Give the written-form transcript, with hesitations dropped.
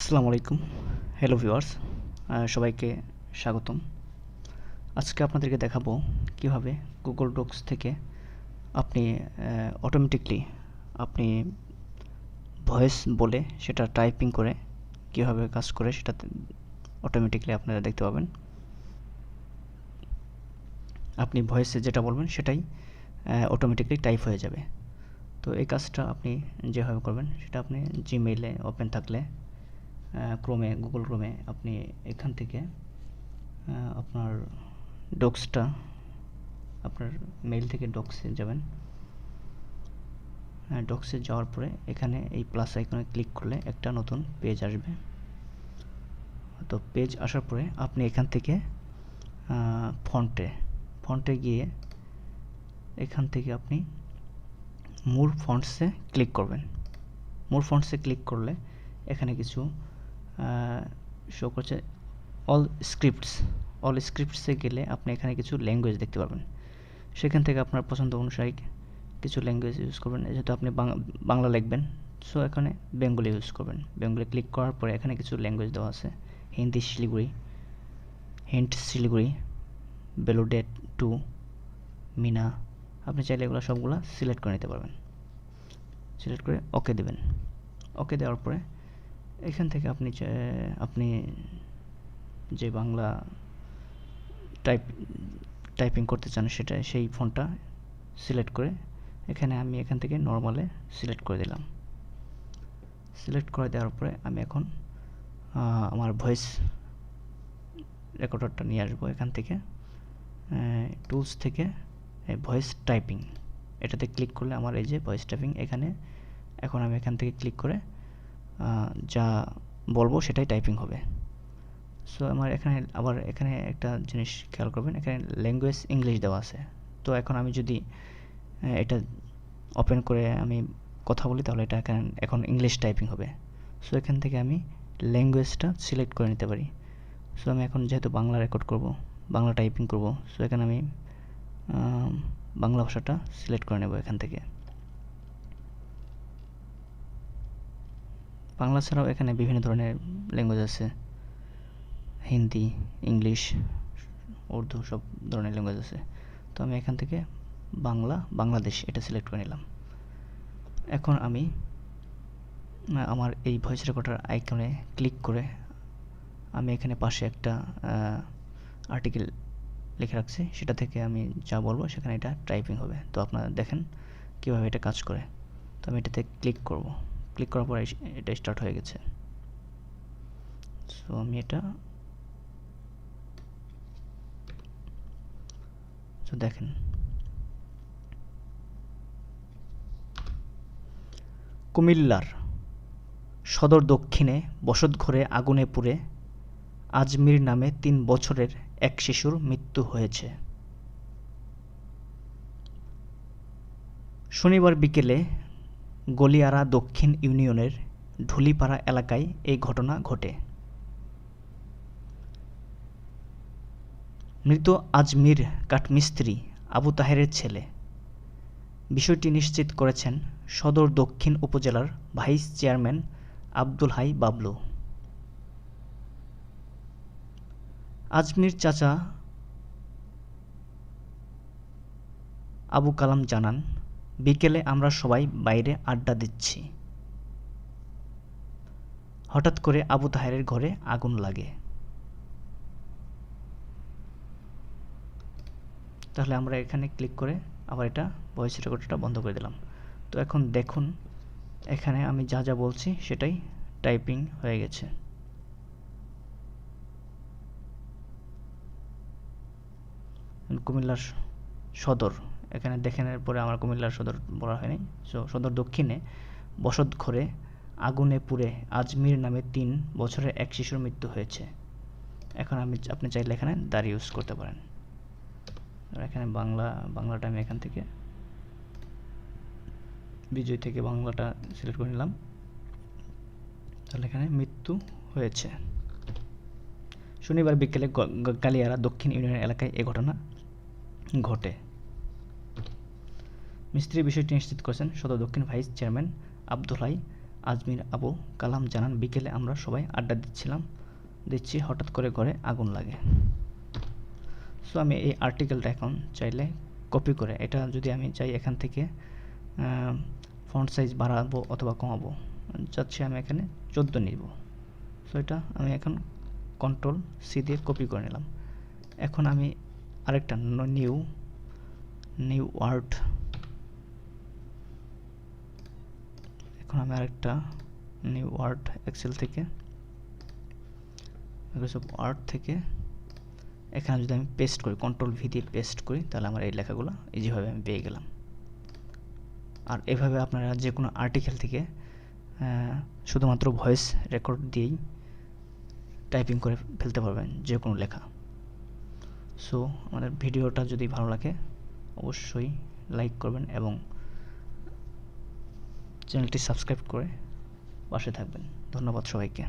আসসালামু আলাইকুম। Hello viewers, সবাইকে স্বাগতম। আজকে আপনাদেরকে দেখাবো কিভাবে গুগল ডক্স থেকে আপনি অটোমেটিকলি আপনি ভয়েস বলে সেটা টাইপিং করে কিভাবে কাজ করে সেটা অটোমেটিকলি আপনারা দেখতে পাবেন। আপনি ভয়েসে যেটা বলবেন সেটাই অটোমেটিকলি টাইপ হয়ে যাবে। তো এই কাজটা আপনি যেভাবে করবেন সেটা আপনি জিমেইলে ওপেন থাকলে গুগল ক্রোমে আপনি এখান থেকে আপনার ডক্সটা আপনার মেইল থেকে ডক্সে যাবেন। ডক্সে যাওয়ার পরে এখানে এই প্লাস আইকনে ক্লিক করলে একটা নতুন পেজ আসবে। তো পেজ আসার পরে আপনি এখান থেকে ফন্টে গিয়ে এখান থেকে আপনি মোর ফন্টসে ক্লিক করবেন। মোর ফন্টসে ক্লিক করলে এখানে কিছু শো করছে অল স্ক্রিপ্টসে গেলে আপনি এখানে কিছু ল্যাঙ্গুয়েজ দেখতে পারবেন। সেখান থেকে আপনার পছন্দ অনুসারে কিছু ল্যাঙ্গুয়েজ ইউজ করবেন। যেহেতু আপনি বাংলা লিখবেন, সো এখানে বেঙ্গলি ইউজ করবেন। বেঙ্গলি ক্লিক করার পরে এখানে কিছু ল্যাঙ্গুয়েজ দেওয়া আছে। হিন্ট শিলিগুড়ি, বেলুডে টু, মিনা। আপনি চাইলে এগুলো সবগুলো সিলেক্ট করে নিতে পারবেন। সিলেক্ট করে ওকে দেবেন। ওকে দেওয়ার পরে এখান থেকে আপনি যে বাংলা টাইপিং করতে চান সেই ফন্টটা সিলেক্ট করে আমি এখান থেকে নরমালে সিলেক্ট করে দিলাম। সিলেক্ট করে দেওয়ার পরে আমি এখন আমার ভয়েস রেকর্ডারটা নিয়ে আসবো। এখান থেকে টুলস থেকে ভয়েস টাইপিং এটাতে ক্লিক করলে আমার এই যে ভয়েস টাইপিং এখন আমি এখান থেকে ক্লিক করে যা বলবো সেটাই টাইপিং হবে। সো আমার এখানে একটা জিনিস খেয়াল করবেন, এখানে ল্যাঙ্গুয়েজ ইংলিশ দেওয়া আছে। তো এখন আমি যদি এটা ওপেন করে আমি কথা বলি তাহলে এটা এখন ইংলিশ টাইপিং হবে। সো এখান থেকে আমি ল্যাঙ্গুয়েজটা সিলেক্ট করে নিতে পারি। সো আমি এখন যেহেতু বাংলা রেকর্ড করব, বাংলা টাইপিং করব, সো এখানে আমি বাংলা ভাষাটা সিলেক্ট করে নেব। এখান থেকে বাংলা ছাড়াও এখানে বিভিন্ন ধরনের ল্যাঙ্গুয়েজ আছে, হিন্দি, ইংলিশ, উর্দু, সব ধরনের ল্যাঙ্গুয়েজ আছে। তো আমি এখান থেকে বাংলাদেশ এটা সিলেক্ট করে নিলাম। এখন আমি আমার এই ভয়েস রেকর্ডার আইকনে ক্লিক করে আমি এখানে পাশে একটা আর্টিকেল লিখে রাখছি, সেটা থেকে আমি যা বলবো সেখানে এটা টাইপিং হবে। তো আপনারা দেখেন কীভাবে এটা কাজ করে। তো আমি এটাতে ক্লিক করব। ক্লিক করার পরে এটা স্টার্ট হয়ে গেছে। সো আমি এটা দেখেন, কুমিল্লার সদর দক্ষিণে বসতঘরে আগুনে পুড়ে আজমির নামে ৩ বছরের এক শিশুর মৃত্যু হয়েছে। শনিবার বিকেলে গলিয়ারা দক্ষিণ ইউনিয়নের ঢুলিপাড়া এলাকায় এই ঘটনা ঘটে। মৃত আজমির কাঠমিস্ত্রি আবু তাহেরের ছেলে। বিষয়টি নিশ্চিত করেছেন সদর দক্ষিণ উপজেলার ভাইস চেয়ারম্যান আব্দুল হাই বাবলু। আজমির চাচা আবু কালাম জানান, বিকেলে আমরা সবাই বাইরে আড্ডা দিচ্ছি। হঠাৎ করে আবু তাহেরের ঘরে আগুন লাগে। তাহলে আমরা এখানে ক্লিক করে আবার এটা ভয়েস রেকর্ডারটা বন্ধ করে দিলাম। তো এখন দেখুন এখানে আমি যা যা বলছি সেটাই টাইপিং হয়ে গেছে। কুমিল্লার সদর, এখানে দেখেন পরে আমার কুমিল্লার সদর বলা হয়নি। সদর দক্ষিণে বসতঘরে আগুনে পুড়ে আজমির নামে ৩ বছরের এক শিশুর মৃত্যু হয়েছে। এখন আপনি চাইলে এখানে দাঁড়িয়ে ইউজ করতে পারেন। এখানে বাংলাটা আমি এখান থেকে বিজয় থেকে বাংলাটা সিলেক্ট করে নিলাম। তাহলে এখানে মৃত্যু হয়েছে। শনিবার বিকেলে গালিয়ারা দক্ষিণ ইউনিয়ন এলাকায় এ ঘটনা ঘটে। মিস্ত্রি বিষয়টি নিশ্চিত করেছেন সদর দক্ষিণ ভাইস চেয়ারম্যান আব্দুল হাই আজমির আবু কালাম জানান, বিকেলে আমরা সবাই আড্ডা দিচ্ছি, হঠাৎ করে ঘরে আগুন লাগে। সো আমি এই আর্টিকেলটা এখন চাইলে কপি করে, এটা যদি আমি চাই এখান থেকে ফন্ট সাইজ বাড়াবো অথবা কমাবো, চাচ্ছি আমি এখানে 14 নিব। সো এটা আমি এখন কন্ট্রোল সি দিয়ে কপি করে নিলাম। এখন আমি আরেকটা নিউ ওয়ার্ড, এখন আমি আরেকটা নিউ ওয়ার্ড এক্সেল থেকে, মাইক্রোসফট ওয়ার্ড থেকে এখানে যদি আমি পেস্ট করি, কন্ট্রোল ভি দিয়ে পেস্ট করি, তাহলে আমার এই লেখাগুলো ইজিভাবে আমি পেয়ে গেলাম। আর এভাবে আপনারা যে কোনো আর্টিকেল থেকে শুধুমাত্র ভয়েস রেকর্ড দিয়েই টাইপিং করে ফেলতে পারবেন যে কোনো লেখা। সো আমাদের ভিডিওটা যদি ভালো লাগে অবশ্যই লাইক করবেন এবং চ্যানেলটি সাবস্ক্রাইব করে পাশে থাকবেন। ধন্যবাদ সবাইকে।